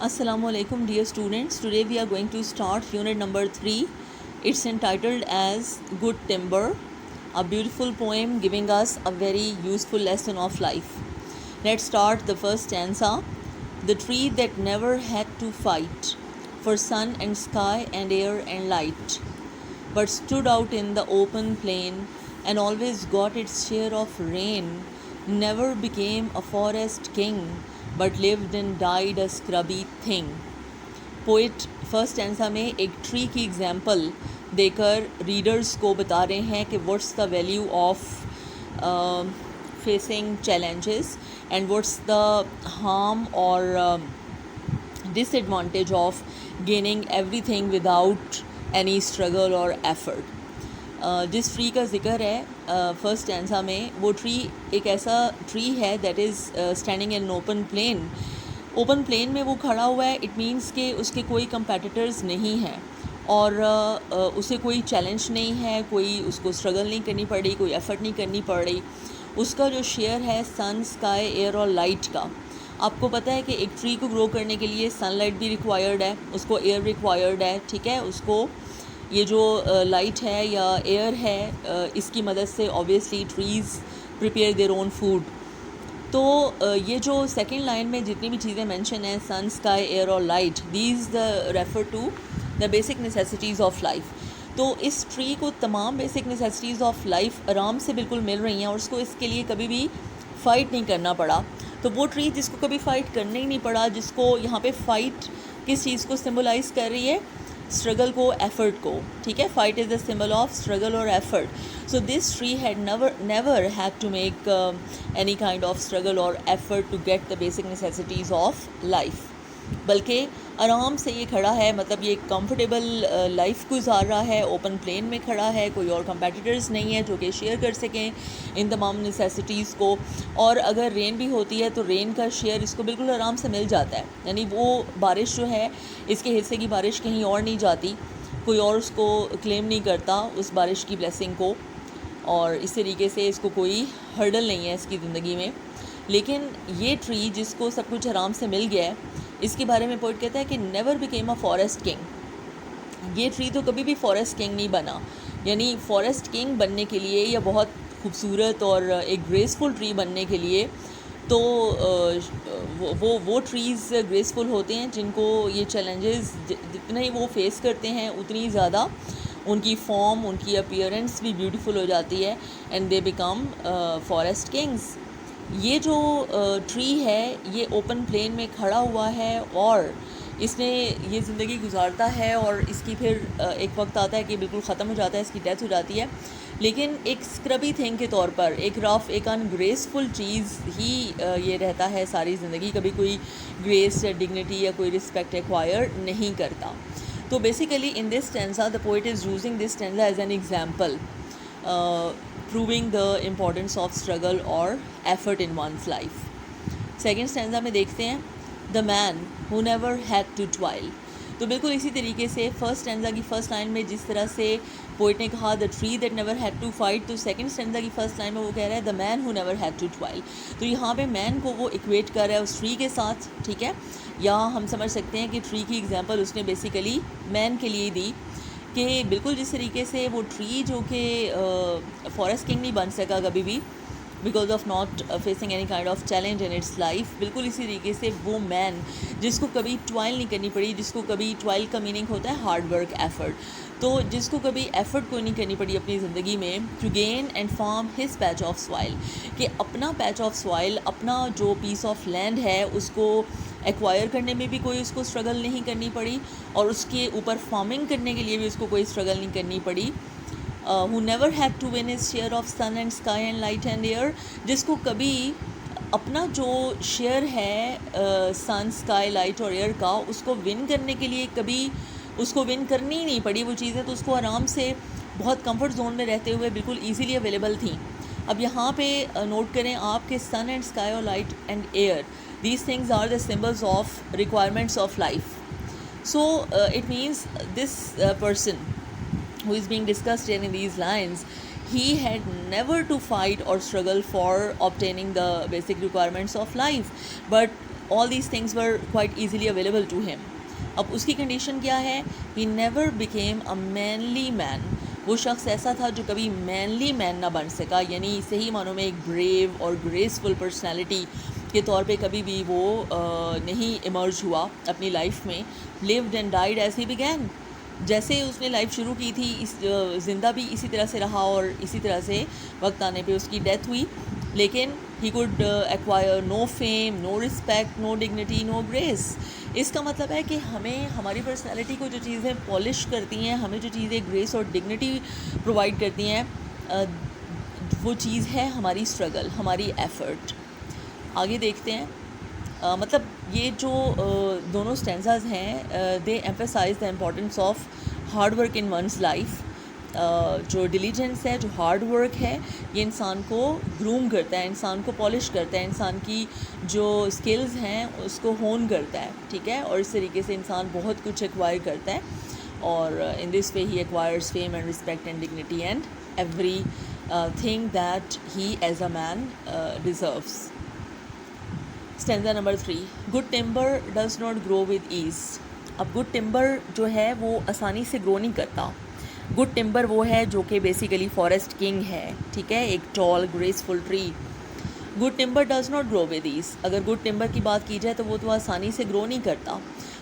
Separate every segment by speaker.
Speaker 1: Assalamualaikum dear students. Today we are going to start unit number 3. It's entitled as Good Timber, a beautiful poem giving us a very useful lesson of life. Let's start the first stanza. The tree that never had to fight for sun and sky and air and light, but stood out in the open plain and always got its share of rain, never became a forest king, but lived and died a scrubby thing. Poet first stanza में एक tree की example देकर readers को बता रहे हैं कि what's the value of facing challenges and what's the harm और disadvantage of gaining everything without any struggle or effort. जिस ट्री का जिक्र है फर्स्ट स्टैंसा में, वो ट्री एक ऐसा ट्री है that is standing in open plain. Open plain में वो खड़ा हुआ है. इट मीन्स कि उसके कोई कंपेटिटर्स नहीं हैं और उसे कोई चैलेंज नहीं है, कोई उसको स्ट्रगल नहीं करनी पड़ रही, कोई एफ़र्ट नहीं करनी पड़ रही. उसका जो शेयर है सन, स्काई, एयर और लाइट का. आपको पता है कि एक ट्री को ग्रो करने के लिए सनलाइट भी रिक्वायर्ड है, उसको एयर रिक्वायर्ड है, ठीक है. उसको ये जो लाइट है या एयर है, इसकी मदद से obviously trees prepare their own food. तो ये जो सेकंड लाइन में जितनी भी चीज़ें मेंशन हैं, सन, स्काई, एयर और light, these the refer to the basic necessities of life. तो इस ट्री को तमाम बेसिक नेसेसिटीज़ ऑफ लाइफ आराम से बिल्कुल मिल रही हैं और उसको इसके लिए कभी भी फ़ाइट नहीं करना पड़ा. तो वो ट्री जिसको कभी फ़ाइट करने ही नहीं पड़ा, जिसको यहाँ पे फ़ाइट किस चीज़ को सिम्बलाइज़ कर रही है, स्ट्रगल को, एफ़र्ट को, ठीक है. Fight is the symbol of struggle और effort. So this tree had never had to make any kind of struggle or effort to get the basic necessities of life. बल्कि आराम से ये खड़ा है, मतलब ये कंफर्टेबल लाइफ गुजार रहा है, ओपन प्लेन में खड़ा है, कोई और कंपेटिटर्स नहीं है जो कि शेयर कर सकें इन तमाम नेसेसिटीज़ को. और अगर रेन भी होती है तो रेन का शेयर इसको बिल्कुल आराम से मिल जाता है. यानी वो बारिश जो है, इसके हिस्से की बारिश कहीं और नहीं जाती, कोई और उसको क्लेम नहीं करता उस बारिश की ब्लेसिंग को, और इस तरीके से इसको कोई हर्डल नहीं है इसकी ज़िंदगी में. लेकिन ये ट्री जिसको सब कुछ आराम से मिल गया है, इसके बारे में पोइट कहता है कि never became a forest king. ये ट्री तो कभी भी फॉरेस्ट किंग नहीं बना. यानी फॉरेस्ट किंग बनने के लिए या बहुत खूबसूरत और एक ग्रेसफुल ट्री बनने के लिए तो वो ट्रीज़ ग्रेसफुल होते हैं जिनको ये चैलेंजेस जितने ही वो फेस करते हैं उतनी ज़्यादा उनकी फॉर्म, उनकी अपीयरेंस भी ब्यूटीफुल हो जाती है and they become forest Kings. ये जो ट्री है ये ओपन प्लेन में खड़ा हुआ है और इसने ये ज़िंदगी गुजारता है और इसकी फिर एक वक्त आता है कि बिल्कुल ख़त्म हो जाता है, इसकी डेथ हो जाती है. लेकिन एक स्क्रबी थिंग के तौर पर, एक रफ, एक अनग्रेसफुल चीज़ ही ये रहता है सारी ज़िंदगी. कभी कोई ग्रेस या डिग्निटी या कोई रिस्पेक्ट एक्वायर नहीं करता. तो basically in this stanza the poet is using this stanza as an example proving the importance of struggle or effort in one's life. Second stanza में देखते हैं the man who never had to toil. तो बिल्कुल इसी तरीके से first stanza की first line में जिस तरह से पोइट ने कहा the tree that never had to fight, तो सेकेंड स्टैंजा की फर्स्ट लाइन में वो कह रहा है the man who never had to toil. तो यहाँ पे मैन को वो इक्वेट कर रहा है उस ट्री के साथ, ठीक है. या हम समझ सकते हैं कि ट्री की एग्जाम्पल उसने बेसिकली मैन के लिए दी कि बिल्कुल जिस तरीके से वो ट्री जो कि फॉरेस्ट किंग नहीं बन सका कभी भी because of not facing any kind of challenge in its life, बिल्कुल इसी तरीके से वो मैन जिसको कभी ट्वाइल नहीं करनी पड़ी, जिसको कभी ट्वाइल का मीनिंग होता है हार्ड वर्क, एफर्ट, तो जिसको कभी एफर्ट कोई नहीं करनी पड़ी अपनी ज़िंदगी में to gain and farm his patch of soil, कि अपना पैच ऑफ सॉइल, अपना जो पीस ऑफ लैंड है उसको एक्वायर करने में भी कोई उसको स्ट्रगल नहीं करनी पड़ी और उसके ऊपर फार्मिंग करने के लिए भी उसको कोई स्ट्रगल नहीं करनी पड़ी. who never had to win his share of sun and sky and light and air, जिसको कभी अपना जो शेयर है सन, स्काई, लाइट और एयर का, उसको विन करने के लिए कभी उसको विन करनी ही नहीं पड़ी वो चीज़ें, तो उसको आराम से बहुत कंफर्ट जोन में रहते हुए बिल्कुल ईजीली अवेलेबल थी. अब यहाँ पे नोट करें आपके सन एंड स्काई और light and air, these things are the symbols of requirements of life. So it means this person who is being discussed here in these lines, he had never to fight or struggle for obtaining the basic requirements of life, but all these things were quite easily available to him. अब उसकी condition क्या है? He never became a manly man. वो शख्स ऐसा था जो कभी मैनली मैन ना बन सका, यानी सही मानों में एक ब्रेव और ग्रेसफुल पर्सनालिटी के तौर पे कभी भी वो नहीं इमर्ज हुआ अपनी लाइफ में. Lived and died as he began. जैसे उसने लाइफ शुरू की थी ज़िंदा भी इसी तरह से रहा और इसी तरह से वक्त आने पे उसकी डेथ हुई. लेकिन he could acquire no fame, no respect, no dignity, no grace. इसका मतलब है कि हमें हमारी पर्सनैलिटी को जो चीज़ें पॉलिश करती हैं, हमें जो चीज़ें ग्रेस और डिग्निटी प्रोवाइड करती हैं, वो चीज़ है हमारी स्ट्रगल, हमारी एफ़र्ट. आगे देखते हैं. मतलब ये जो दोनों स्टेंजाज हैं, they emphasize the importance of hard work in one's life. जो डिलीजेंस है, जो हार्ड वर्क है, ये इंसान को ग्रूम करता है, इंसान को पॉलिश करता है, इंसान की जो स्किल्स हैं उसको होन करता है. ठीक है, और इस तरीके से इंसान बहुत कुछ एक्वायर करता है. और in this way he acquires fame and respect and dignity and everything that he as a man deserves. Stanza number 3. Good timber does not grow with ease. अब गुड टिम्बर जो है वो आसानी से grow नहीं करता. Good timber वो है जो कि बेसिकली फॉरेस्ट किंग है. ठीक है, एक tall graceful tree. Good timber does not grow with ease. अगर गुड टिम्बर की बात की जाए तो वो तो आसानी से ग्रो नहीं करता.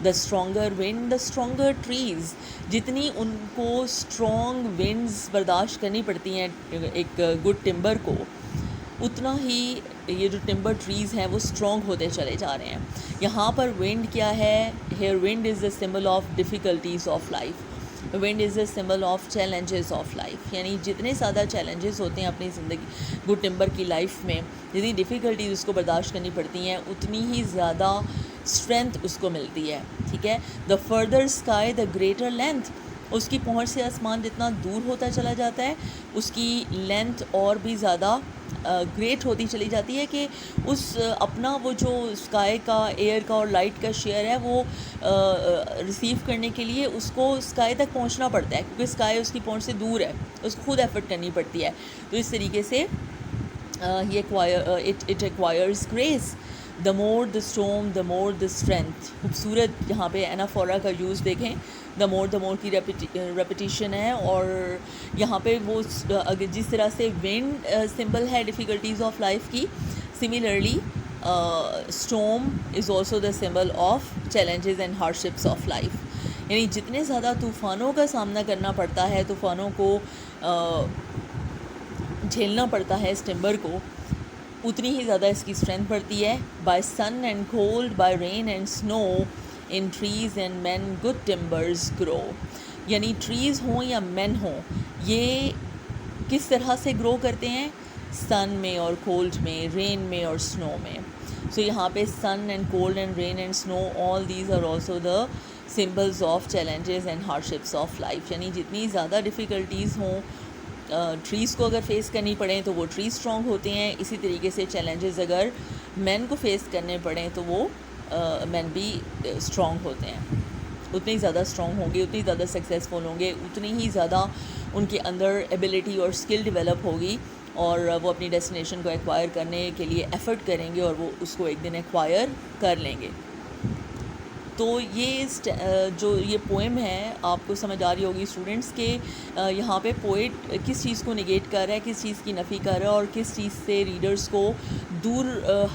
Speaker 1: The stronger wind the stronger trees. जितनी उनको स्ट्रॉन्ग विंड्स बर्दाश्त करनी पड़ती हैं एक गुड टिम्बर को, उतना ही ये जो टिम्बर ट्रीज़ हैं वो स्ट्रॉन्ग होते चले जा रहे हैं. यहाँ पर विंड क्या है? Here wind is the symbol of difficulties of life. Wind is the symbol of challenges of life. यानी जितने ज़्यादा चैलेंजेस होते हैं अपनी ज़िंदगी गुड टिम्बर की लाइफ में, जितनी डिफ़िकल्टीज़ उसको बर्दाश्त करनी पड़ती हैं, उतनी ही ज़्यादा स्ट्रेंथ उसको मिलती है. ठीक है. The further sky the greater length. उसकी पहुँच से आसमान जितना दूर होता चला जाता है, उसकी लेंथ और भी ज़्यादा ग्रेट होती चली जाती है कि उस अपना वो जो स्काई का, एयर का और लाइट का शेयर है वो रिसीव करने के लिए उसको स्काई तक पहुंचना पड़ता है, क्योंकि स्काई उसकी पहुंच से दूर है, उसको खुद एफर्ट करनी पड़ती है. तो इस तरीके से it acquires grace. The more the storm the more the strength. खूबसूरत यहाँ पे एनाफोरा का यूज़ देखें. द मोर की रेपिटिशन है. और यहाँ पे वो अगर जिस तरह से विंड सिंबल है डिफ़िकल्टीज़ ऑफ लाइफ की, similarly storm is also the symbol of challenges and hardships of life. यानी जितने ज़्यादा तूफ़ानों का सामना करना पड़ता है, तूफ़ानों को झेलना पड़ता है इस टिम्बर को, उतनी ही ज़्यादा इसकी स्ट्रेंथ बढ़ती है. By sun and cold, by rain and snow, in trees and man good timbers grow. यानी ट्रीज़ हों या मैन हों, ये किस तरह से ग्रो करते हैं? सन में और कोल्ड में, रेन में और स्नो में. सो यहाँ पे sun and cold and rain and snow, all these are also the symbols of challenges and hardships of life. यानी जितनी ज़्यादा डिफ़िकल्टीज़ हों, ट्रीज़ को अगर फेस करनी पड़े तो वो ट्रीज़ स्ट्रॉन्ग होते हैं. इसी तरीके से चैलेंजेस अगर मैन को फेस करने पड़े तो वो मैन भी स्ट्रॉन्ग होते हैं. उतनी ज़्यादा स्ट्रॉन्ग होंगे, उतनी ज़्यादा सक्सेसफुल होंगे, उतनी ही ज़्यादा उनके अंदर एबिलिटी और स्किल डेवलप होगी, और वो अपनी डेस्टिनेशन को एक्वायर करने के लिए एफ़र्ट करेंगे और वो उसको एक दिन एक्वायर कर लेंगे. तो ये जो ये पोएम है आपको समझ आ रही होगी स्टूडेंट्स के यहाँ पे पोइट किस चीज़ को निगेट कर रहा है, किस चीज़ की नफ़ी कर रहा है, और किस चीज़ से रीडर्स को दूर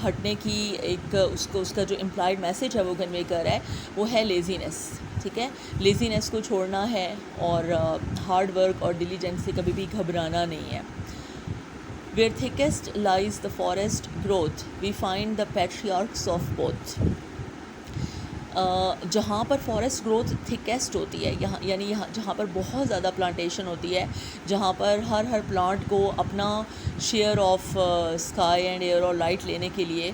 Speaker 1: हटने की एक उसका जो इम्प्लाइड मैसेज है वो कन्वे कर रहा है, वो है लेज़ीनेस. ठीक है, लेज़ीनेस को छोड़ना है और हार्ड वर्क और डिलीजेंस से कभी भी घबराना नहीं है. Where thickest lies the forest growth, we find the patriarchs of both. जहाँ पर फॉरेस्ट ग्रोथ थिकेस्ट होती है, यहाँ यानी यहाँ जहाँ पर बहुत ज़्यादा प्लांटेशन होती है, जहाँ पर हर प्लांट को अपना share of sky and air और लाइट लेने के लिए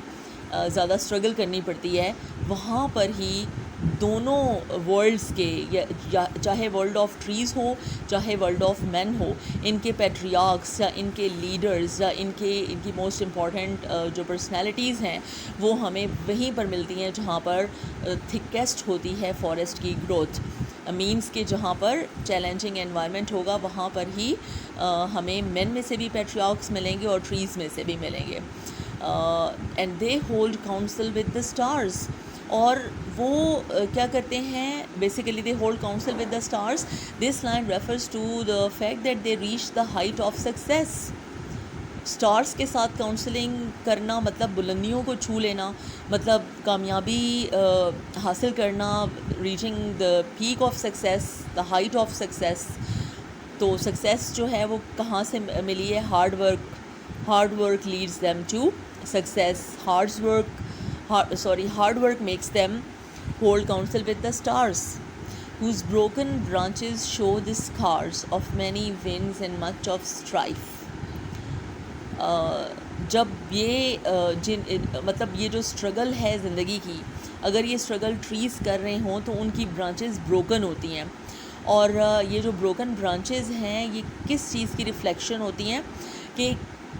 Speaker 1: ज़्यादा स्ट्रगल करनी पड़ती है, वहाँ पर ही दोनों वर्ल्ड्स के, चाहे वर्ल्ड ऑफ ट्रीज़ हो चाहे वर्ल्ड ऑफ मैन हो, इनके पैट्रियार्क्स या इनके लीडर्स या इनकी मोस्ट इम्पॉर्टेंट जो पर्सनालिटीज़ हैं वो हमें वहीं पर मिलती हैं जहाँ पर थिकेस्ट होती है फॉरेस्ट की ग्रोथ. मीन्स के जहाँ पर चैलेंजिंग एनवायरनमेंट होगा वहाँ पर ही हमें मैन में से भी पैट्रियार्क्स मिलेंगे और ट्रीज़ में से भी मिलेंगे. And they hold council with the stars. और वो क्या करते हैं, basically they hold council with the stars. This line refers to the fact that they reach the height of success. Stars के साथ काउंसलिंग करना मतलब बुलंदियों को छू लेना, मतलब कामयाबी हासिल करना, reaching the peak of success, the height of success. तो सक्सेस जो है वो कहाँ से मिली है? Hard work leads them to success. Hard work makes them hold counsel with the stars, whose broken branches show the scars of many winds and much of strife. जब ये मतलब ये जो स्ट्रगल है ज़िंदगी की, अगर ये स्ट्रगल ट्रीज़ कर रहे हों तो उनकी ब्रांचेस ब्रोकन होती हैं. और ये जो ब्रोकन ब्रांचेस हैं ये किस चीज़ की रिफ्लेक्शन होती हैं कि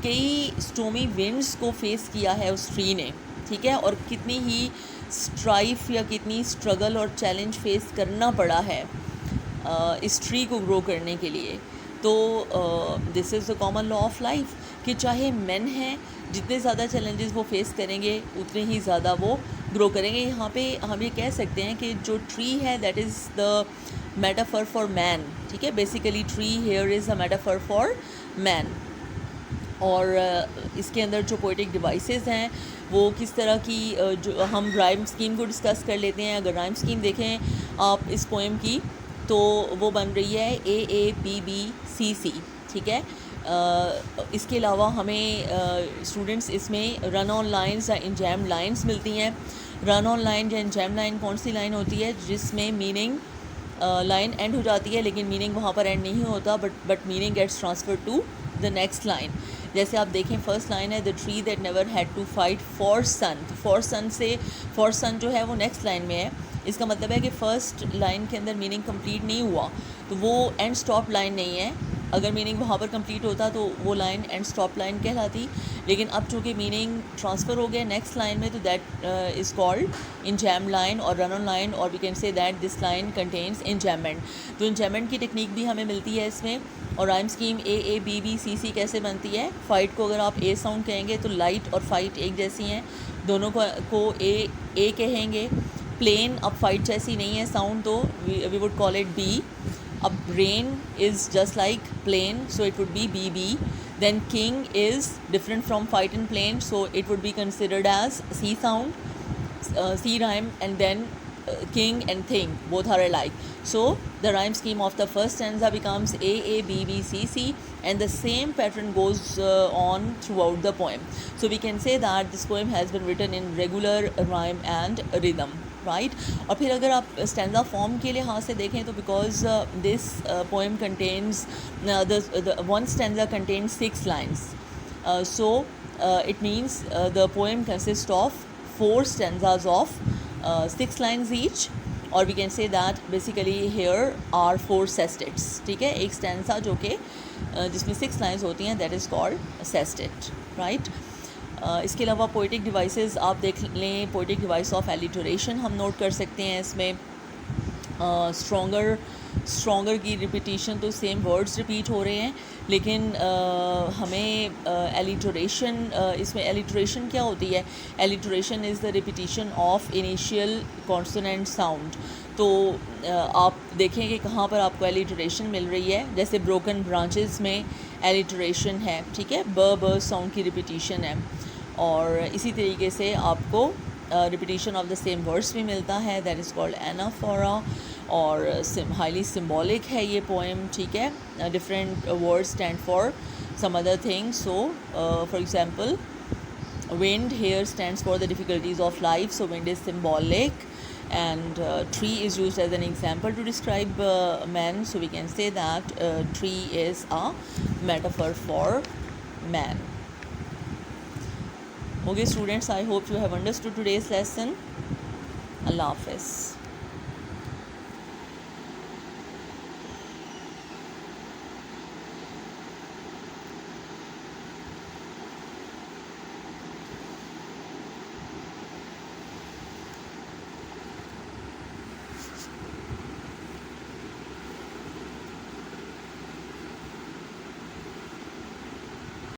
Speaker 1: कई स्टोमी विंड्स को फेस किया है उस ट्री ने, ठीक है, और कितनी ही स्ट्राइफ या कितनी स्ट्रगल और चैलेंज फेस करना पड़ा है इस ट्री को ग्रो करने के लिए. तो this is the common law of life कि चाहे मेन हैं, जितने ज़्यादा चैलेंजेस वो फेस करेंगे उतने ही ज़्यादा वो ग्रो करेंगे. यहाँ पे हम ये कह सकते हैं कि जो ट्री है that is the metaphor for man, ठीक है. Basically tree here is a metaphor for man. और इसके अंदर जो पोएटिक डिवाइसेस हैं वो किस तरह की, जो हम राइम स्कीम को डिस्कस कर लेते हैं. अगर राइम स्कीम देखें आप इस पोएम की तो वो बन रही है AABBCC, ठीक है. इसके अलावा हमें स्टूडेंट्स इसमें रन ऑन लाइन्स या इंजैम्ड लाइन्स मिलती हैं. रन ऑन लाइन या इंजैम्ड लाइन कौन सी लाइन होती है? जिसमें मीनिंग लाइन एंड हो जाती है लेकिन मीनिंग वहाँ पर एंड नहीं होता, but meaning gets transfer to the next line. जैसे आप देखें फर्स्ट लाइन है the tree that never had to fight for sun. तो फॉर सन जो है वो नेक्स्ट लाइन में है. इसका मतलब है कि फ़र्स्ट लाइन के अंदर मीनिंग कंप्लीट नहीं हुआ, तो वो एंड स्टॉप लाइन नहीं है. अगर मीनिंग वहाँ पर कंप्लीट होता तो वो लाइन एंड स्टॉप लाइन कहलाती. लेकिन अब चूँकि मीनिंग ट्रांसफ़र हो गया नेक्स्ट लाइन में, तो that is called enjamb line और रन ऑन लाइन, और we can say that this line contains enjambment. तो इंजैममेंट की टेक्निक भी हमें मिलती है इसमें. और राइम स्कीम AABBCC कैसे बनती है? फ़ाइट को अगर आप ए साउंड कहेंगे तो लाइट और फाइट एक जैसी हैं, दोनों को ए कहेंगे. प्लेन अब फाइट जैसी नहीं है साउंड, तो we would call it B. अब rain is just like plain, so it would be BB. Then king is different from fight and plain, so it would be considered as C sound, C rhyme. And then king and thing both are alike. So the rhyme scheme of the first stanza becomes AABBCC, and the same pattern goes on throughout the poem. So we can say that this poem has been written in regular rhyme and rhythm, right? और फिर अगर आप stanza form के लिहाज से देखें तो because this poem contains the one stanza contains 6 lines, so it means the poem consists of 4 stanzas of 6 lines each, or we can say that basically here are 4 sestets, ठीक है. एक stanza जो कि जिसमें 6 लाइन्स होती हैं that is called sestet, right. इसके अलावा पोएटिक डिवाइसेस आप देख लें. पोएटिक डिवाइस ऑफ एलिटरेशन हम नोट कर सकते हैं इसमें. स्ट्रॉन्गर की रिपीटिशन, तो सेम वर्ड्स रिपीट हो रहे हैं, लेकिन हमें एलिटरेशन, इसमें एलिटरेशन क्या होती है? Alliteration is the repetition of initial consonant sound. तो आप देखें कि कहाँ पर आपको एलिटरेशन मिल रही है. जैसे ब्रोकन ब्रांचेस में एलिटरेशन है, ठीक है, ब साउंड की रिपीटिशन है. और इसी तरीके से आपको repetition of the same words भी मिलता है, दैट इज़ कॉल्ड एनाफोरा. और हाईली सिम्बॉलिक है ये पोएम, ठीक है. Different words stand for some other things. So for example wind here stands for the difficulties of life, so wind is symbolic, and tree is used as an example to describe man, so we can say that tree is a metaphor for man. Okay students, I hope you have understood today's lesson. Allah Hafiz.